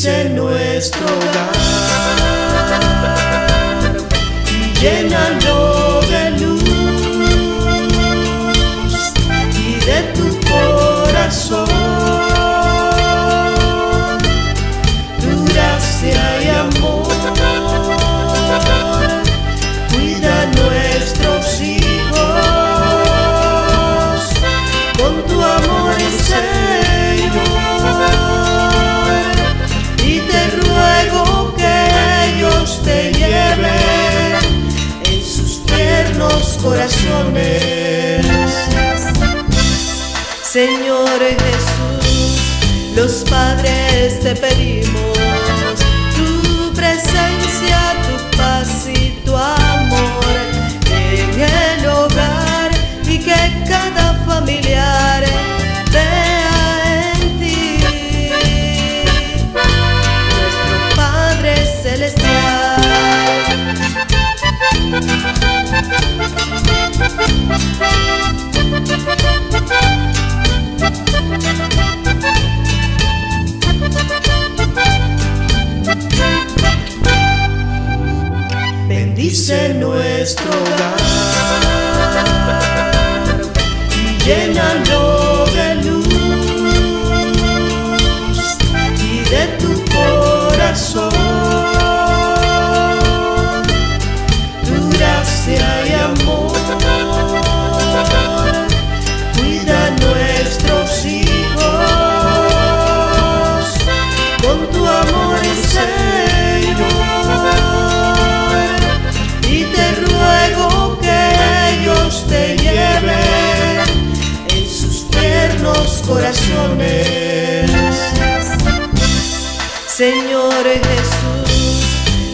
Bendice nuestro hogar y llénalo de luz y de tu corazón, tu gracia y amor. Cuida nuestros hijos con tu amor, Señor, y te ruego que ellos te lleven en sus tiernos corazones. Señor Jesús, los padres te pedimos tu presencia, tu paz y tu amor en el hogar, y que cada familiar vea en ti nuestro Padre Celestial. Bendice nuestro hogar y llénalo de luz y de tu corazón, tu gracia y amor. Cuida nuestros hijos con tu amor, Señor, y te ruego que ellos te lleven en sus tiernos corazones. Señor Jesús,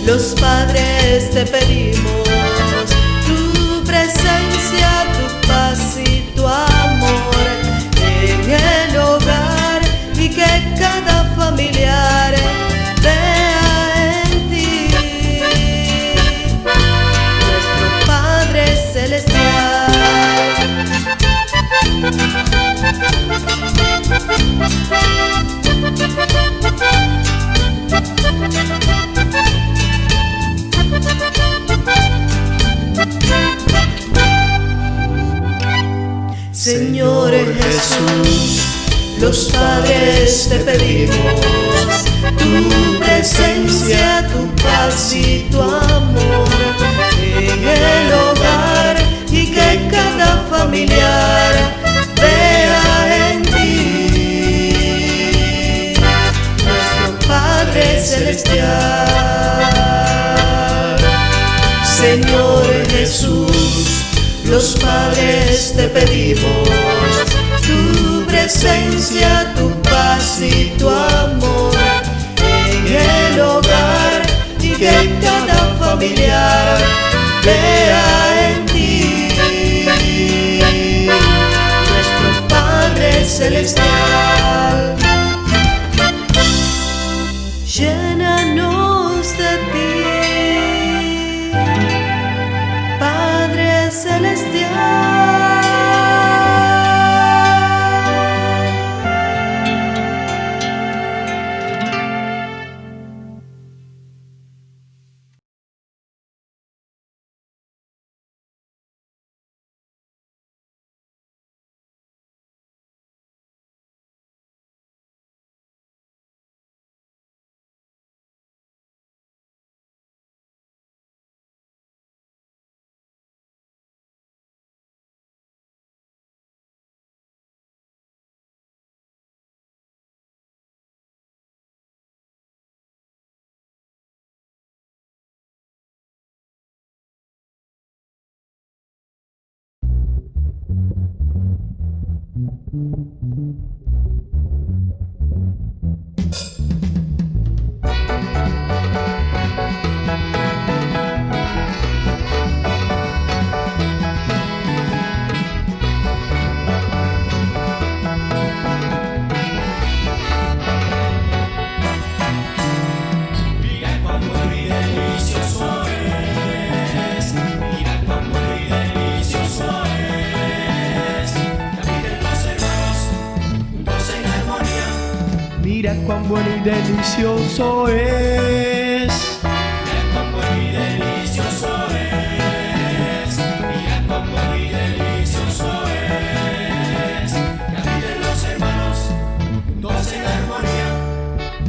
los padres te pedimos tu presencia, tu paz y tu amor en el hogar, y que cada familiar vea en ti nuestro Padre Celestial. Señor Jesús, los padres te pedimos tu presencia, tu paz y tu amor en el hogar, y que cada familiar vea en ti nuestro Padre Celestial. Señor Jesús, los padres te pedimos tu presencia, tu paz y tu amor en el hogar, y que cada familiar vea en ti nuestro Padre Celestial. Llénanos de ti, Padre Celestial. Mira cuán bueno y delicioso es. Mira cuán bueno y delicioso es. Mira cuán bueno y delicioso es. Que habiten los hermanos juntos en armonía.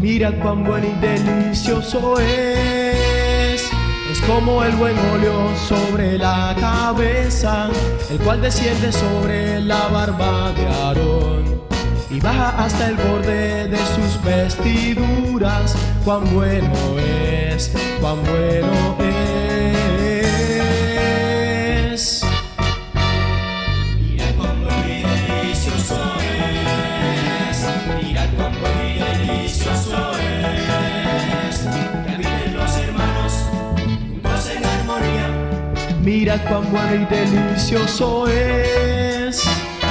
Mira cuán bueno y delicioso es. Es como el buen óleo sobre la cabeza, el cual desciende sobre la barba de Aarón y baja hasta el borde de sus vestiduras. Cuán bueno es, cuán bueno es. Mira cuán bueno y delicioso es. Mira cuán bueno y delicioso es. Que habiten los hermanos juntos en armonía. Mira cuán bueno y delicioso es.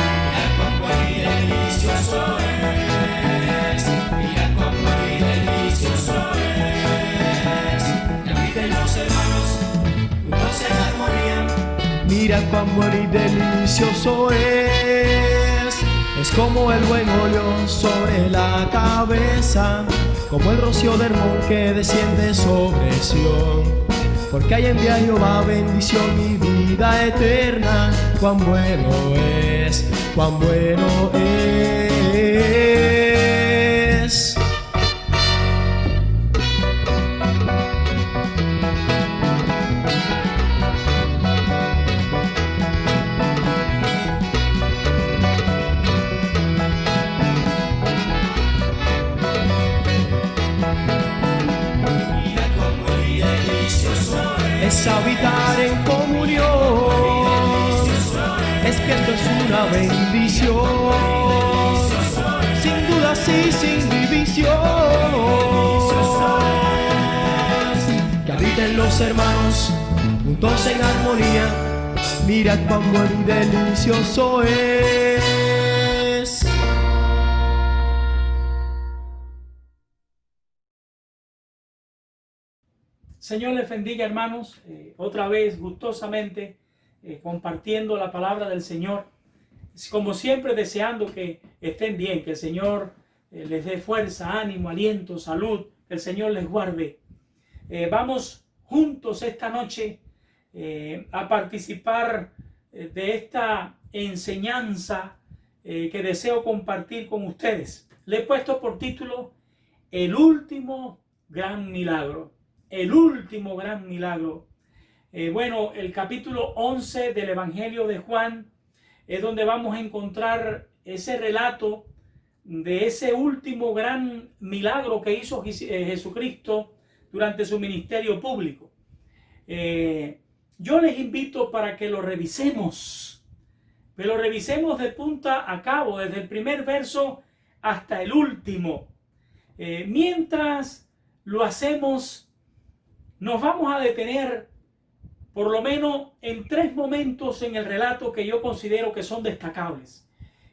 Mira cuán bueno y delicioso es. Mira cuán bueno y delicioso es. Que habiten los hermanos juntos en armonía. Mira cuán bueno y delicioso es. Es como el buen óleo sobre la cabeza, como el rocío de Hermón que desciende sobre Sión. Porque hay en Jehová bendición y vida eterna. Cuán bueno es, cuán bueno es. Mira cuán bueno y delicioso Es habitar en comunión, es que esto es una bendición, sin dudas y sin división, que habiten los hermanos juntos en armonía. Mira cuán bueno y delicioso es. Señor les bendiga, hermanos, otra vez gustosamente compartiendo la palabra del Señor, como siempre deseando que estén bien, que el Señor les dé fuerza, ánimo, aliento, salud, que el Señor les guarde. Vamos juntos esta noche a participar de esta enseñanza que deseo compartir con ustedes. Le he puesto por título El último gran milagro. El último gran milagro. Bueno, el capítulo 11 del Evangelio de Juan es donde vamos a encontrar ese relato de ese último gran milagro que hizo Jesucristo durante su ministerio público. Yo les invito para que lo revisemos de punta a cabo, desde el primer verso hasta el último. Mientras lo hacemos, nos vamos a detener por lo menos en 3 momentos en el relato que yo considero que son destacables.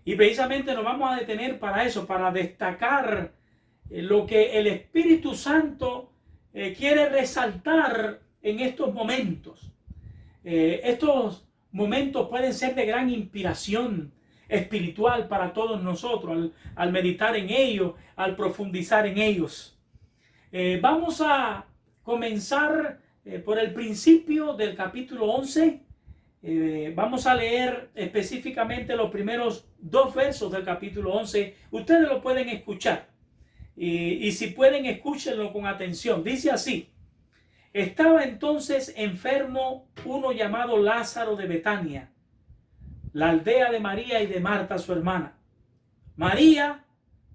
Y precisamente nos vamos a detener para eso, para destacar lo que el Espíritu Santo quiere resaltar en estos momentos. Estos momentos pueden ser de gran inspiración espiritual para todos nosotros al meditar en ellos, al profundizar en ellos. Vamos a comenzar por el principio del capítulo 11. Vamos a leer específicamente los primeros 2 versos del capítulo 11. Ustedes lo pueden escuchar y si pueden, escúchenlo con atención. Dice así: estaba entonces enfermo uno llamado Lázaro de Betania, la aldea de María y de Marta su hermana. María,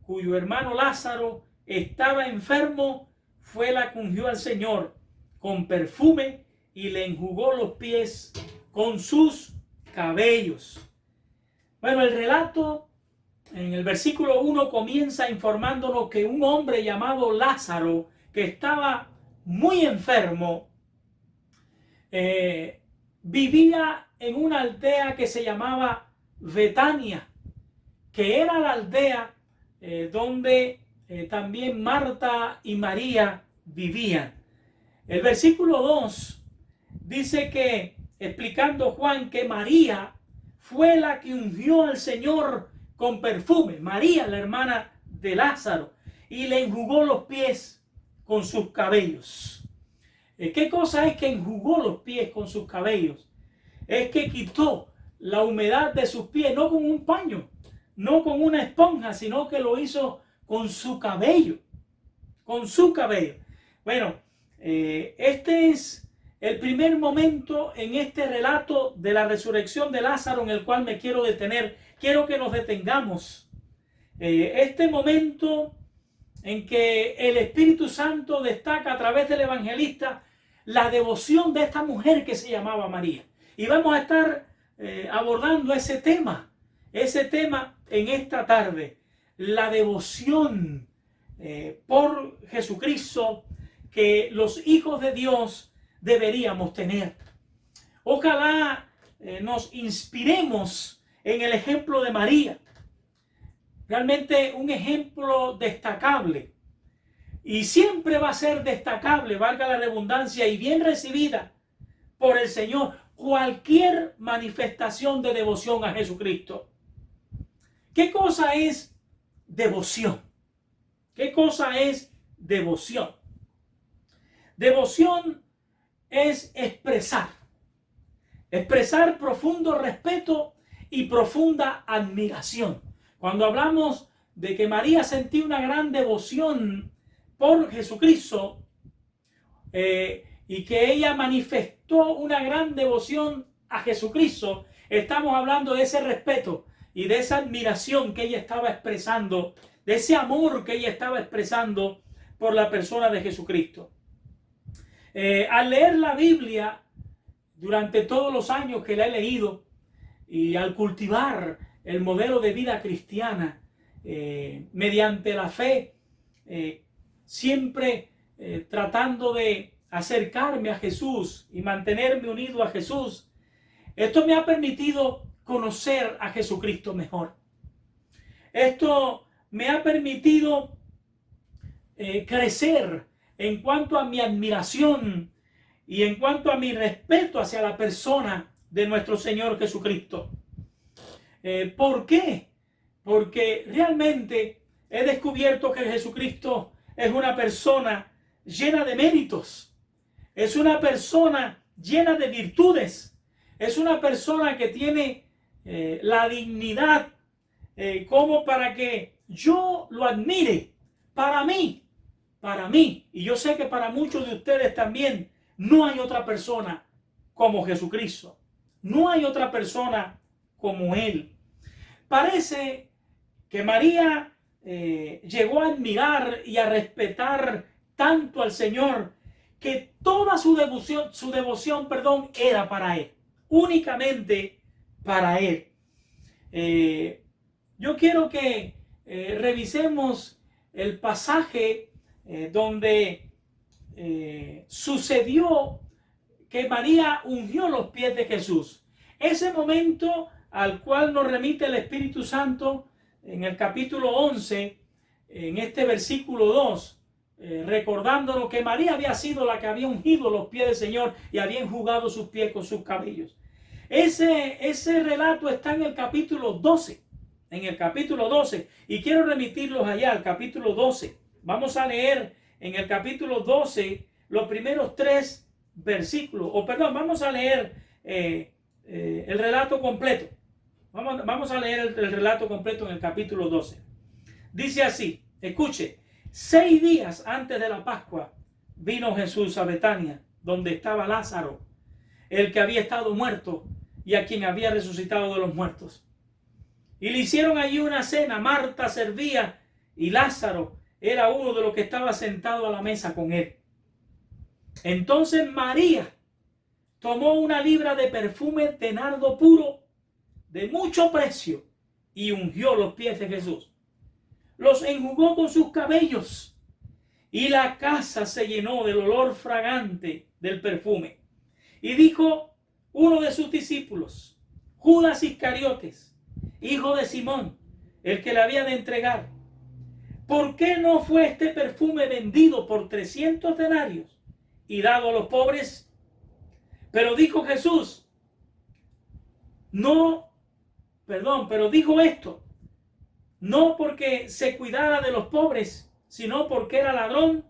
cuyo hermano Lázaro estaba enfermo, fue la que ungió al Señor con perfume y le enjugó los pies con sus cabellos. Bueno, el relato en el versículo 1 comienza informándonos que un hombre llamado Lázaro, que estaba muy enfermo, vivía en una aldea que se llamaba Betania, que era la aldea donde también Marta y María vivían. El versículo 2 dice que, explicando Juan, que María fue la que ungió al Señor con perfume. María, la hermana de Lázaro. y le enjugó los pies con sus cabellos. ¿Qué cosa es que enjugó los pies con sus cabellos? Es que quitó la humedad de sus pies, no con un paño, no con una esponja, sino que lo hizo con su cabello. Con su cabello. Bueno, este es el primer momento en este relato de la resurrección de Lázaro en el cual me quiero detener. Quiero que nos detengamos. Este momento en que el Espíritu Santo destaca a través del evangelista la devoción de esta mujer que se llamaba María. Y vamos a estar abordando ese tema en esta tarde. La devoción por Jesucristo que los hijos de Dios deberíamos tener. Ojalá nos inspiremos en el ejemplo de María. Realmente un ejemplo destacable. Y siempre va a ser destacable, valga la redundancia, y bien recibida por el Señor cualquier manifestación de devoción a Jesucristo. ¿Qué cosa es devoción? ¿Qué cosa es devoción? Devoción es expresar profundo respeto y profunda admiración. Cuando hablamos de que María sentía una gran devoción por Jesucristo y que ella manifestó una gran devoción a Jesucristo, estamos hablando de ese respeto y de esa admiración que ella estaba expresando, de ese amor que ella estaba expresando por la persona de Jesucristo. Al leer la Biblia durante todos los años que la he leído y al cultivar el modelo de vida cristiana mediante la fe, siempre tratando de acercarme a Jesús y mantenerme unido a Jesús, esto me ha permitido conocer a Jesucristo mejor. Esto me ha permitido crecer en cuanto a mi admiración y en cuanto a mi respeto hacia la persona de nuestro Señor Jesucristo. ¿Por qué? Porque realmente he descubierto que Jesucristo es una persona llena de méritos, es una persona llena de virtudes, es una persona que tiene la dignidad como para que yo lo admire. Para mí, y yo sé que para muchos de ustedes también, no hay otra persona como Jesucristo. No hay otra persona como Él. Parece que María llegó a admirar y a respetar tanto al Señor que toda su devoción, era para Él. Únicamente para Él. Yo quiero que revisemos el pasaje donde sucedió que María ungió los pies de Jesús. Ese momento al cual nos remite el Espíritu Santo en el capítulo 11, en este versículo 2, recordándonos que María había sido la que había ungido los pies del Señor y había enjugado sus pies con sus cabellos. Ese relato está en el capítulo 12, y quiero remitirlos allá al capítulo 12. Vamos a leer en el capítulo 12 los primeros 3 versículos, vamos a leer el relato completo. Vamos a leer el relato completo en el capítulo 12. Dice así, escuche: 6 días antes de la Pascua vino Jesús a Betania, donde estaba Lázaro, el que había estado muerto y a quien había resucitado de los muertos. Y le hicieron allí una cena. Marta servía y Lázaro era uno de los que estaba sentado a la mesa con él. Entonces María tomó una libra de perfume de nardo puro de mucho precio y ungió los pies de Jesús. Los enjugó con sus cabellos y la casa se llenó del olor fragante del perfume. Y dijo uno de sus discípulos, Judas Iscariotes, hijo de Simón, el que le había de entregar: ¿por qué no fue este perfume vendido por 300 denarios y dado a los pobres? Pero dijo Jesús, pero dijo esto, no porque se cuidara de los pobres, sino porque era ladrón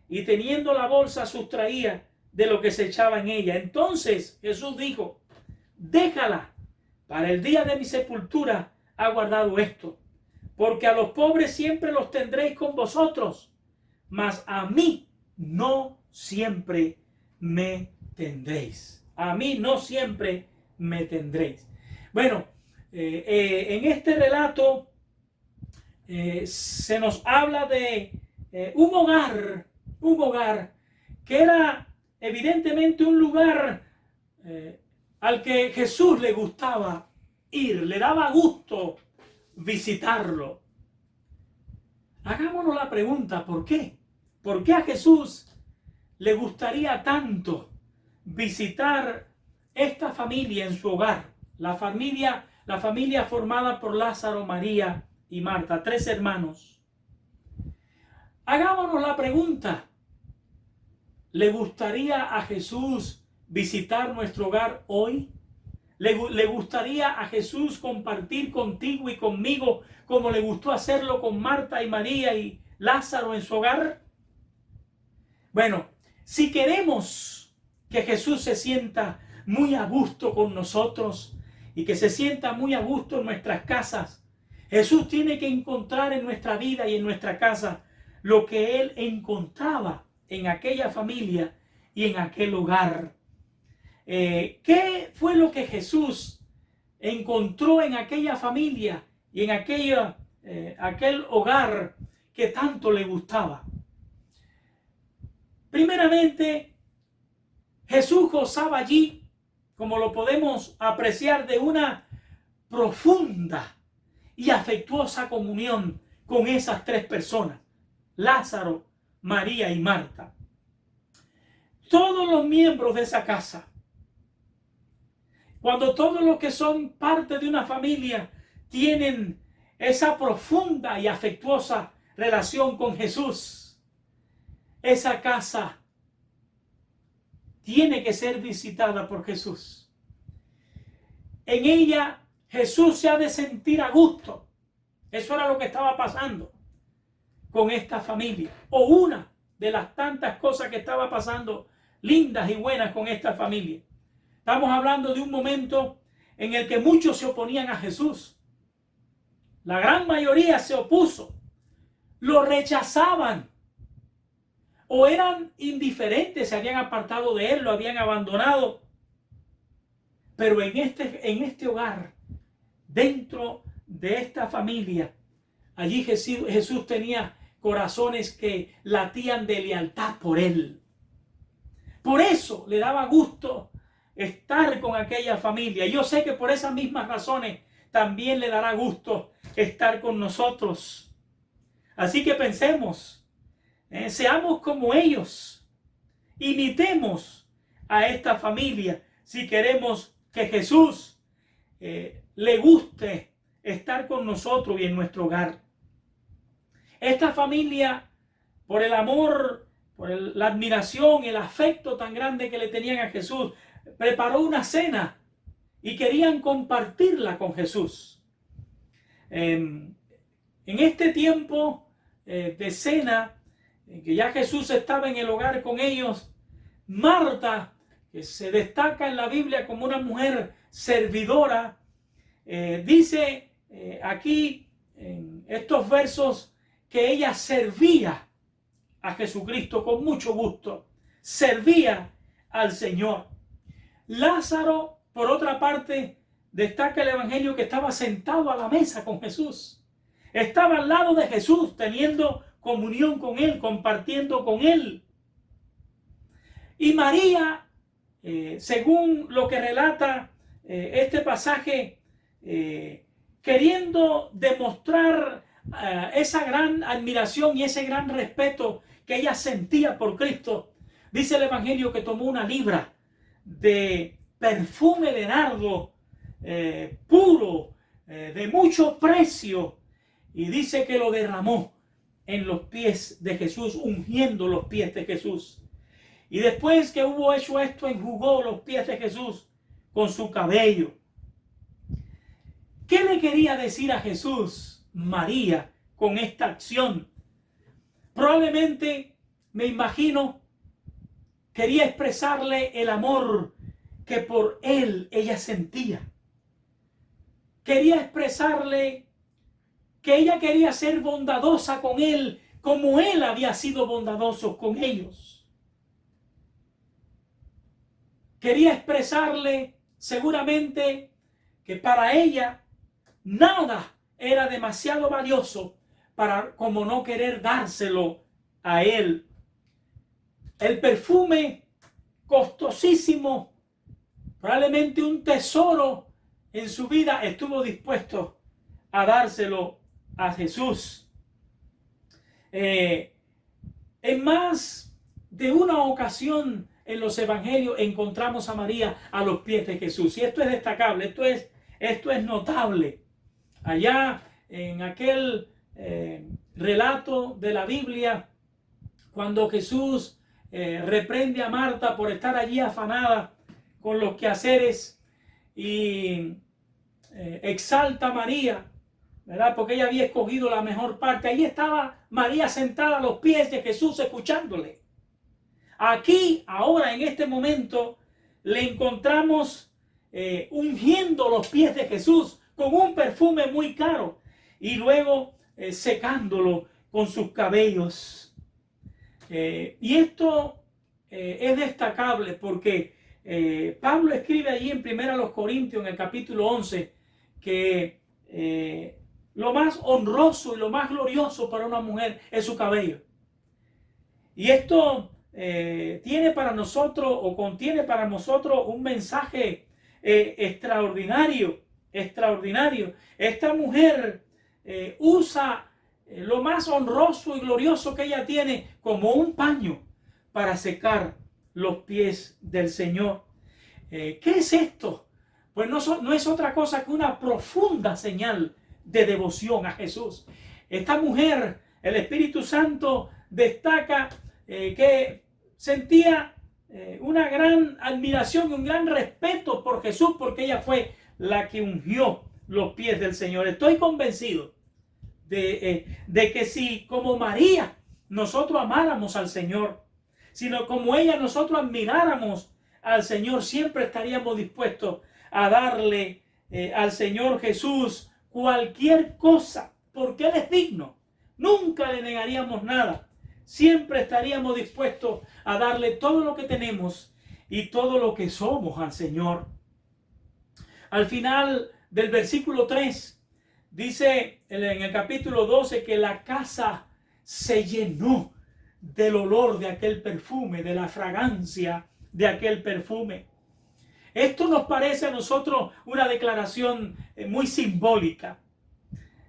y teniendo la bolsa sustraía de lo que se echaba en ella. Entonces Jesús dijo: déjala, para el día de mi sepultura ha guardado esto, porque a los pobres siempre los tendréis con vosotros, mas a mí no siempre me tendréis. A mí no siempre me tendréis. Bueno, en este relato se nos habla de un hogar que era evidentemente un lugar al que Jesús le gustaba ir, le daba gusto visitarlo. Hagámonos la pregunta, ¿por qué? ¿Por qué a Jesús le gustaría tanto visitar esta familia en su hogar? La familia formada por Lázaro, María y Marta, 3 hermanos. Hagámonos la pregunta, ¿le gustaría a Jesús visitar nuestro hogar hoy? ¿Le gustaría a Jesús compartir contigo y conmigo como le gustó hacerlo con Marta y María y Lázaro en su hogar? Bueno, si queremos que Jesús se sienta muy a gusto con nosotros y que se sienta muy a gusto en nuestras casas, Jesús tiene que encontrar en nuestra vida y en nuestra casa lo que Él encontraba en aquella familia y en aquel hogar. ¿Qué fue lo que Jesús encontró en aquella familia y en aquel hogar que tanto le gustaba? Primeramente, Jesús gozaba allí, como lo podemos apreciar, de una profunda y afectuosa comunión con esas 3 personas, Lázaro, María y Marta. Todos los miembros de esa casa, cuando todos los que son parte de una familia tienen esa profunda y afectuosa relación con Jesús, esa casa tiene que ser visitada por Jesús. En ella Jesús se ha de sentir a gusto. Eso era lo que estaba pasando con esta familia, o una de las tantas cosas que estaba pasando lindas y buenas con esta familia. Estamos hablando de un momento en el que muchos se oponían a Jesús. La gran mayoría se opuso, lo rechazaban, o eran indiferentes, se habían apartado de él, lo habían abandonado. Pero en este hogar, dentro de esta familia, allí Jesús tenía corazones que latían de lealtad por él. Por eso le daba gusto estar con aquella familia. Yo sé que por esas mismas razones también le dará gusto estar con nosotros. Así que pensemos, seamos como ellos, imitemos a esta familia si queremos que Jesús le guste estar con nosotros y en nuestro hogar. Esta familia, por el amor, por la admiración, el afecto tan grande que le tenían a Jesús, preparó una cena y querían compartirla con Jesús. En este tiempo de cena, que ya Jesús estaba en el hogar con ellos, Marta, que se destaca en la Biblia como una mujer servidora, dice aquí en estos versos que ella servía a Jesucristo con mucho gusto, servía al Señor. Lázaro, por otra parte, destaca el Evangelio que estaba sentado a la mesa con Jesús. Estaba al lado de Jesús, teniendo comunión con él, compartiendo con él. Y María, según lo que relata este pasaje, queriendo demostrar esa gran admiración y ese gran respeto que ella sentía por Cristo, dice el Evangelio que tomó 1 libra de perfume de nardo puro, de mucho precio, y dice que lo derramó en los pies de Jesús, ungiendo los pies de Jesús. Y después que hubo hecho esto, enjugó los pies de Jesús con su cabello. ¿Qué le quería decir a Jesús María con esta acción? Probablemente, me imagino, quería expresarle el amor que por él ella sentía. Quería expresarle que ella quería ser bondadosa con él como él había sido bondadoso con ellos. Quería expresarle seguramente que para ella nada era demasiado valioso para como no querer dárselo a él. El perfume costosísimo, probablemente un tesoro en su vida, estuvo dispuesto a dárselo a Jesús. En más de una ocasión en los evangelios encontramos a María a los pies de Jesús. Y esto es destacable, esto es notable. Allá en aquel relato de la Biblia, cuando Jesús reprende a Marta por estar allí afanada con los quehaceres y exalta a María, ¿verdad? Porque ella había escogido la mejor parte. Allí estaba María sentada a los pies de Jesús escuchándole. Aquí, ahora, en este momento, le encontramos ungiendo los pies de Jesús con un perfume muy caro y luego secándolo con sus cabellos. Y esto es destacable porque Pablo escribe allí en 1 Corintios, en el capítulo 11, que lo más honroso y lo más glorioso para una mujer es su cabello. Y esto tiene para nosotros, o contiene para nosotros, un mensaje extraordinario. Esta mujer usa lo más honroso y glorioso que ella tiene como un paño para secar los pies del Señor. ¿Qué es esto? Pues no es otra cosa que una profunda señal de devoción a Jesús. Esta mujer, el Espíritu Santo destaca que sentía una gran admiración y un gran respeto por Jesús, porque ella fue la que ungió los pies del Señor. Estoy convencido de que si como María nosotros amáramos al Señor, sino como ella nosotros admiráramos al Señor, siempre estaríamos dispuestos a darle al Señor Jesús cualquier cosa, porque Él es digno. Nunca le negaríamos nada. Siempre estaríamos dispuestos a darle todo lo que tenemos y todo lo que somos al Señor. Al final del versículo 3, dice en el capítulo 12 que la casa se llenó del olor de aquel perfume, de la fragancia de aquel perfume. Esto nos parece a nosotros una declaración muy simbólica.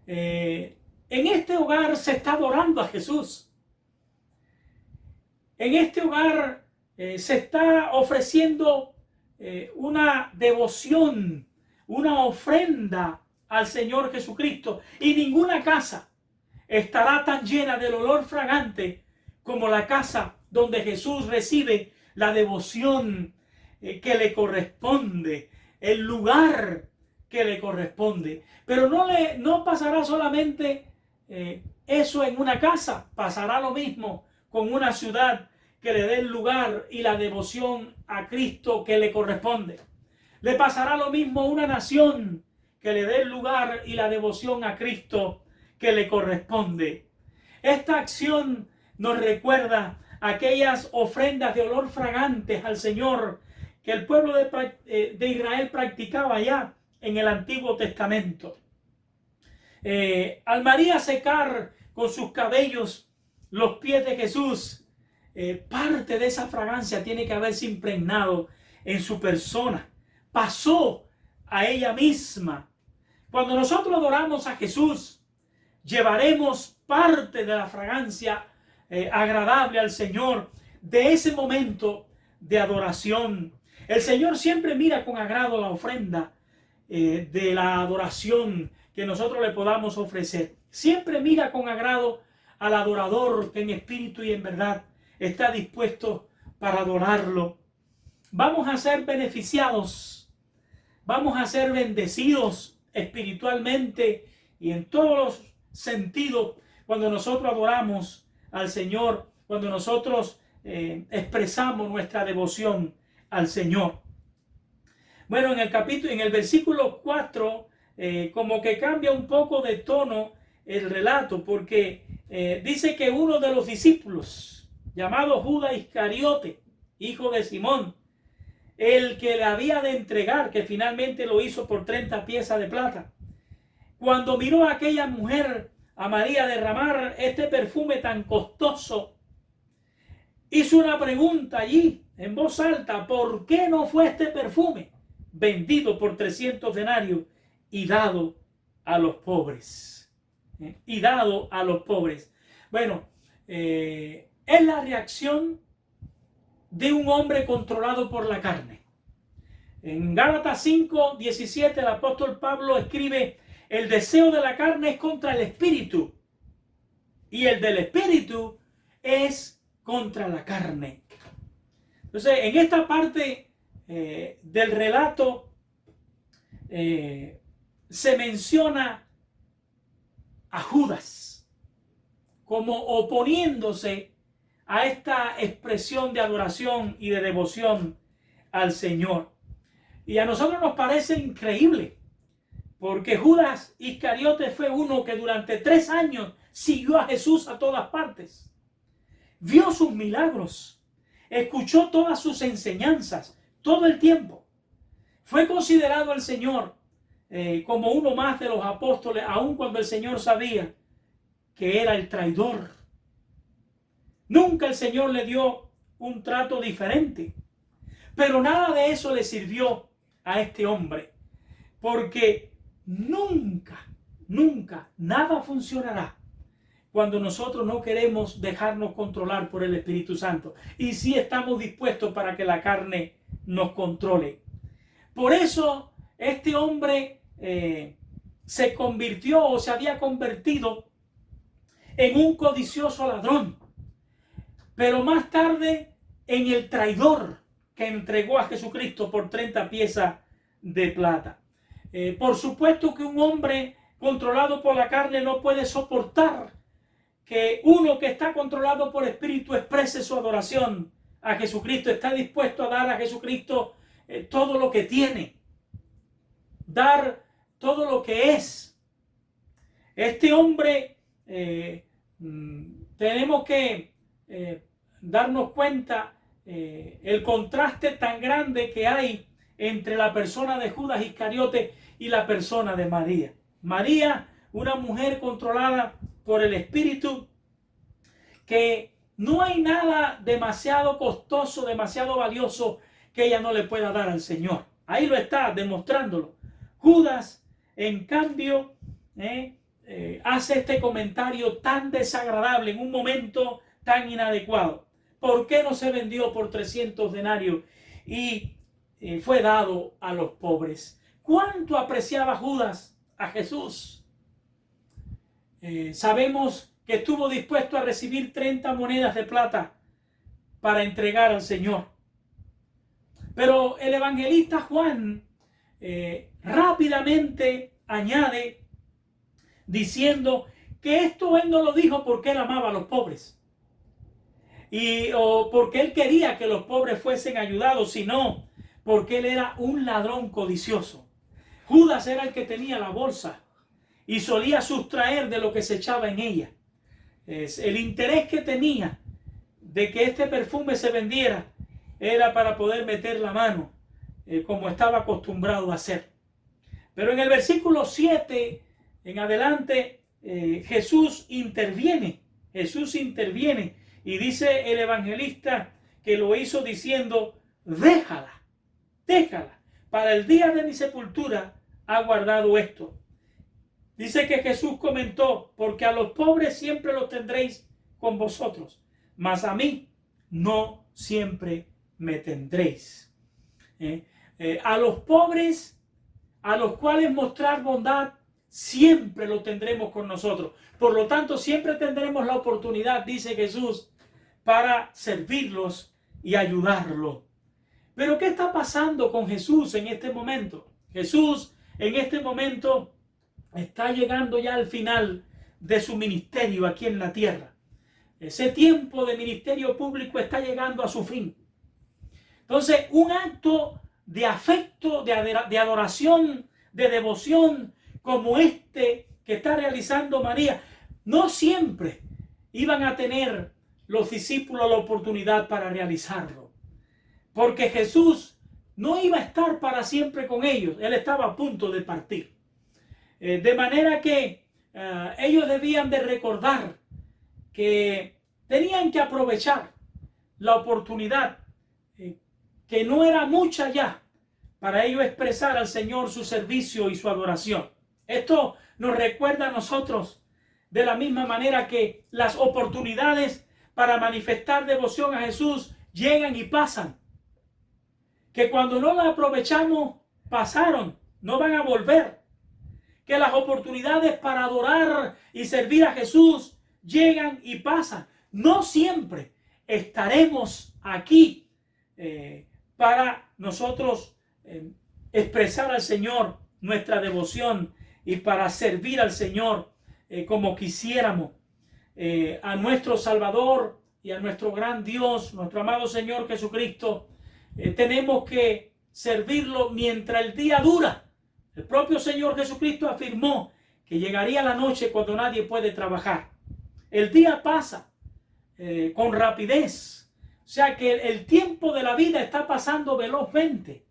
En este hogar se está adorando a Jesús. En este hogar se está ofreciendo una devoción, una ofrenda al Señor Jesucristo. Y ninguna casa estará tan llena del olor fragante como la casa donde Jesús recibe la devoción que le corresponde, el lugar que le corresponde. Pero no pasará solamente eso en una casa, pasará lo mismo con una ciudad que le dé el lugar y la devoción a Cristo que le corresponde. Le pasará lo mismo a una nación que le dé el lugar y la devoción a Cristo que le corresponde. Esta acción nos recuerda aquellas ofrendas de olor fragantes al Señor que el pueblo de Israel practicaba ya en el Antiguo Testamento. Al María secar con sus cabellos los pies de Jesús, parte de esa fragancia tiene que haberse impregnado en su persona. Pasó a ella misma. Cuando nosotros adoramos a Jesús, llevaremos parte de la fragancia agradable al Señor de ese momento de adoración. El Señor siempre mira con agrado la ofrenda de la adoración que nosotros le podamos ofrecer. Siempre mira con agrado al adorador que en espíritu y en verdad está dispuesto para adorarlo. Vamos a ser beneficiados, vamos a ser bendecidos espiritualmente y en todos los sentidos cuando nosotros adoramos al Señor cuando nosotros expresamos nuestra devoción al Señor. Bueno, en el versículo 4, como que cambia un poco de tono el relato, porque dice que uno de los discípulos, llamado Judas Iscariote, hijo de Simón, el que le había de entregar, que finalmente lo hizo por 30 piezas de plata, cuando miró a aquella mujer, a María, derramar este perfume tan costoso, hizo una pregunta allí en voz alta: ¿por qué no fue este perfume vendido por 300 denarios y dado a los pobres? Y dado a los pobres. Bueno, es la reacción de un hombre controlado por la carne. En Gálatas 5:17 el apóstol Pablo escribe: el deseo de la carne es contra el espíritu y el del espíritu es contra la carne. Entonces, en esta parte del relato se menciona a Judas como oponiéndose a esta expresión de adoración y de devoción al Señor. Y a nosotros nos parece increíble, porque Judas Iscariote fue uno que durante 3 años siguió a Jesús a todas partes. Vio sus milagros, escuchó todas sus enseñanzas todo el tiempo. Fue considerado el Señor como uno más de los apóstoles, aun cuando el Señor sabía que era el traidor. Nunca el Señor le dio un trato diferente, pero nada de eso le sirvió a este hombre, porque nunca nada funcionará cuando nosotros no queremos dejarnos controlar por el Espíritu Santo, y sí estamos dispuestos para que la carne nos controle. Por eso este hombre se convirtió, o se había convertido, en un codicioso ladrón, pero más tarde en el traidor que entregó a Jesucristo por 30 piezas de plata. Por supuesto que un hombre controlado por la carne no puede soportar que uno que está controlado por espíritu exprese su adoración a Jesucristo. Está dispuesto a dar a Jesucristo todo lo que tiene, dar todo lo que es. Este hombre, tenemos que darnos cuenta el contraste tan grande que hay entre la persona de Judas Iscariote y la persona de María. María, una mujer controlada por el Espíritu, que no hay nada demasiado costoso, demasiado valioso que ella no le pueda dar al Señor. Ahí lo está demostrándolo. Judas, en cambio, hace este comentario tan desagradable en un momento tan inadecuado. ¿Por qué no se vendió por 300 denarios y fue dado a los pobres? ¿Cuánto apreciaba Judas a Jesús? Sabemos que estuvo dispuesto a recibir 30 monedas de plata para entregar al Señor. Pero el evangelista Juan rápidamente añade diciendo que esto él no lo dijo porque él amaba a los pobres o porque él quería que los pobres fuesen ayudados, sino porque él era un ladrón codicioso. Judas era el que tenía la bolsa y solía sustraer de lo que se echaba en ella. El interés que tenía de que este perfume se vendiera era para poder meter la mano, como estaba acostumbrado a hacer. Pero en el versículo 7 en adelante, Jesús interviene y dice el evangelista que lo hizo diciendo: déjala, para el día de mi sepultura ha guardado esto. Dice que Jesús comentó: porque a los pobres siempre los tendréis con vosotros, mas a mí no siempre me tendréis. A los pobres, a los cuales mostrar bondad, siempre lo tendremos con nosotros. Por lo tanto, siempre tendremos la oportunidad, dice Jesús, para servirlos y ayudarlos. Pero ¿qué está pasando con Jesús en este momento? Jesús en este momento está llegando ya al final de su ministerio aquí en la tierra. Ese tiempo de ministerio público está llegando a su fin. Entonces, un acto de afecto, de adoración, de devoción, como este que está realizando María, no siempre iban a tener los discípulos la oportunidad para realizarlo. Porque Jesús no iba a estar para siempre con ellos. Él estaba a punto de partir. De manera que ellos debían de recordar que tenían que aprovechar la oportunidad, que no era mucha ya, para ellos expresar al Señor su servicio y su adoración. Esto nos recuerda a nosotros de la misma manera que las oportunidades para manifestar devoción a Jesús llegan y pasan. Que cuando no las aprovechamos, pasaron, no van a volver. Que las oportunidades para adorar y servir a Jesús llegan y pasan. No siempre estaremos aquí para nosotros expresar al Señor nuestra devoción y para servir al Señor como quisiéramos. A nuestro Salvador y a nuestro gran Dios, nuestro amado Señor Jesucristo, tenemos que servirlo mientras el día dura. El propio Señor Jesucristo afirmó que llegaría la noche cuando nadie puede trabajar. El día pasa con rapidez. O sea que el tiempo de la vida está pasando velozmente.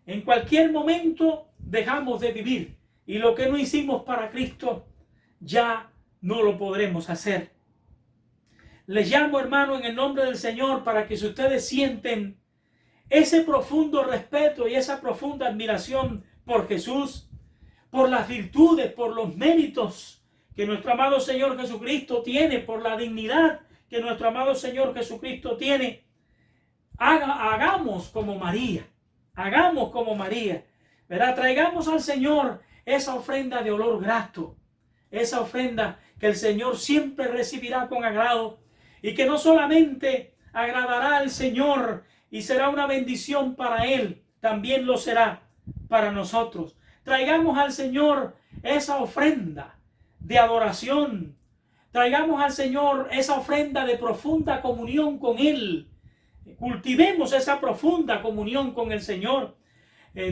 En cualquier momento dejamos de vivir. Y lo que no hicimos para Cristo ya no lo podremos hacer. Les llamo, hermano, en el nombre del Señor, para que si ustedes sienten ese profundo respeto y esa profunda admiración por Jesús, por las virtudes, por los méritos que nuestro amado Señor Jesucristo tiene, por la dignidad que nuestro amado Señor Jesucristo tiene, hagamos como María, ¿verdad? Traigamos al Señor esa ofrenda de olor grato, esa ofrenda que el Señor siempre recibirá con agrado y que no solamente agradará al Señor y será una bendición para Él, también lo será para nosotros. Traigamos al Señor esa ofrenda de adoración. Traigamos al Señor esa ofrenda de profunda comunión con Él. Cultivemos esa profunda comunión con el Señor.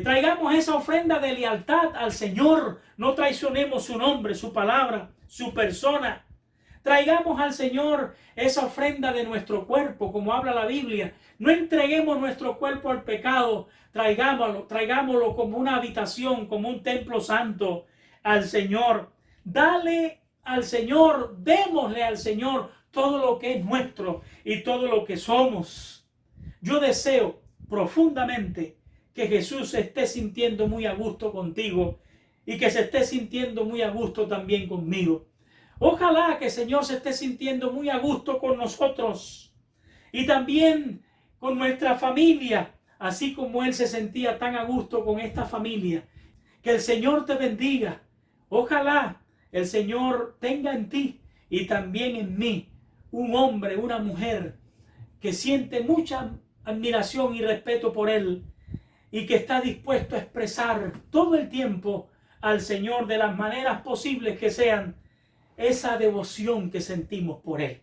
Traigamos esa ofrenda de lealtad al Señor. No traicionemos su nombre, su palabra, su persona. Traigamos al Señor esa ofrenda de nuestro cuerpo, como habla la Biblia. No entreguemos nuestro cuerpo al pecado. Traigámoslo como una habitación, como un templo santo al Señor. Dale al Señor, démosle al Señor todo lo que es nuestro y todo lo que somos. Yo deseo profundamente que Jesús se esté sintiendo muy a gusto contigo y que se esté sintiendo muy a gusto también conmigo. Ojalá que el Señor se esté sintiendo muy a gusto con nosotros y también con nuestra familia, así como Él se sentía tan a gusto con esta familia. Que el Señor te bendiga. Ojalá el Señor tenga en ti y también en mí un hombre, una mujer que siente mucha admiración y respeto por Él y que está dispuesto a expresar todo el tiempo al Señor de las maneras posibles que sean esa devoción que sentimos por Él.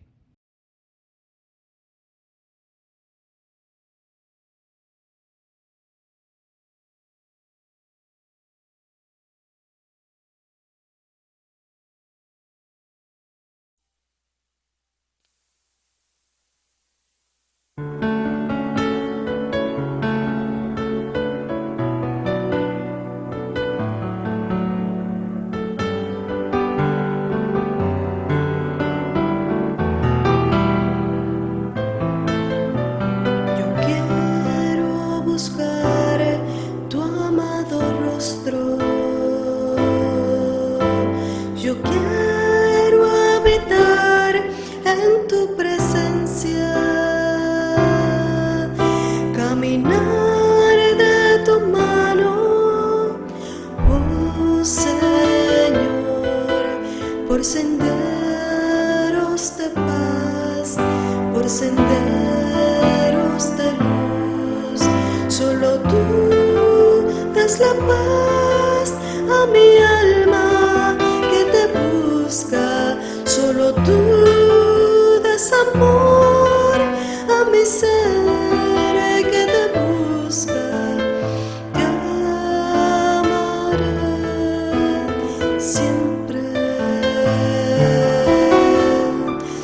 por senderos de paz, por senderos de luz. Solo tú das la paz a mi alma que te busca. Solo tú das amor siempre,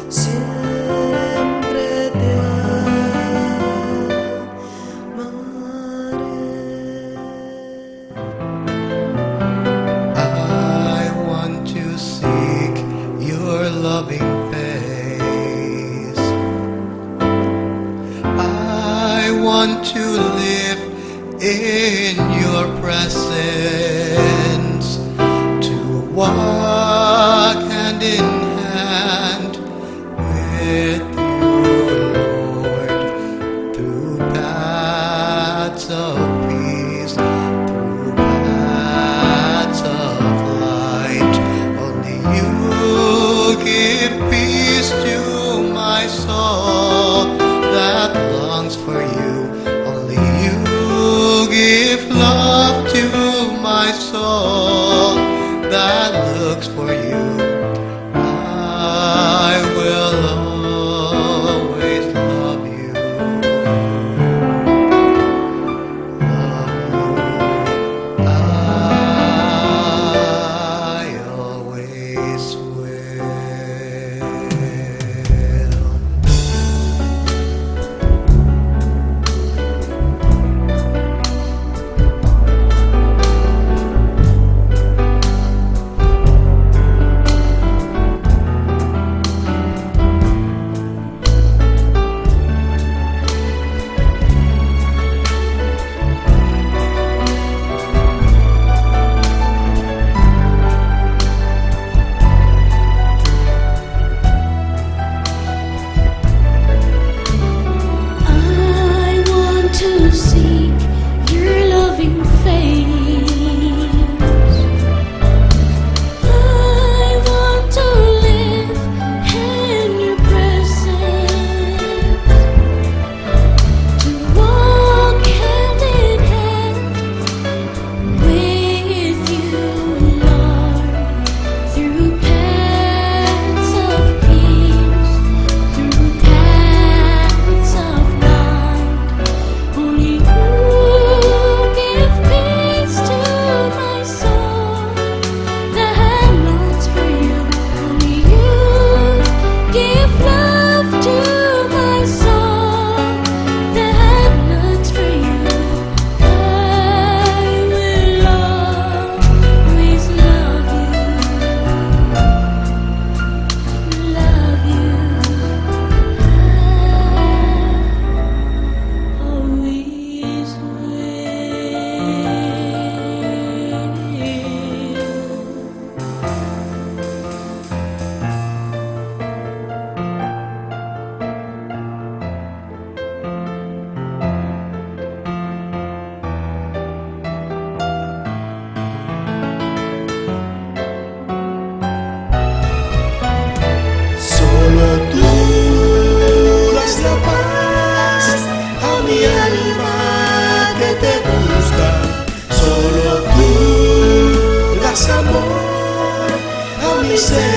siempre te I want to seek your loving face. I want to live in your presence, to walk hand in hand with you, Lord, through paths of peace, through paths of light. Only you give peace to my soul that longs for you. Only you give love to my soul that looks for you. I will always love you. Love you. I always will. I want to seek your loving face. I want to live in your presence, to walk hand in hand with you, Lord, through paths of peace, through paths of light. Only you give peace to my soul that longs for you. Only you give love to my soul that looks for you. I will always love you, love you. Always will. Solo tú das la paz a mi alma que te busca. Solo tú das amor a mi ser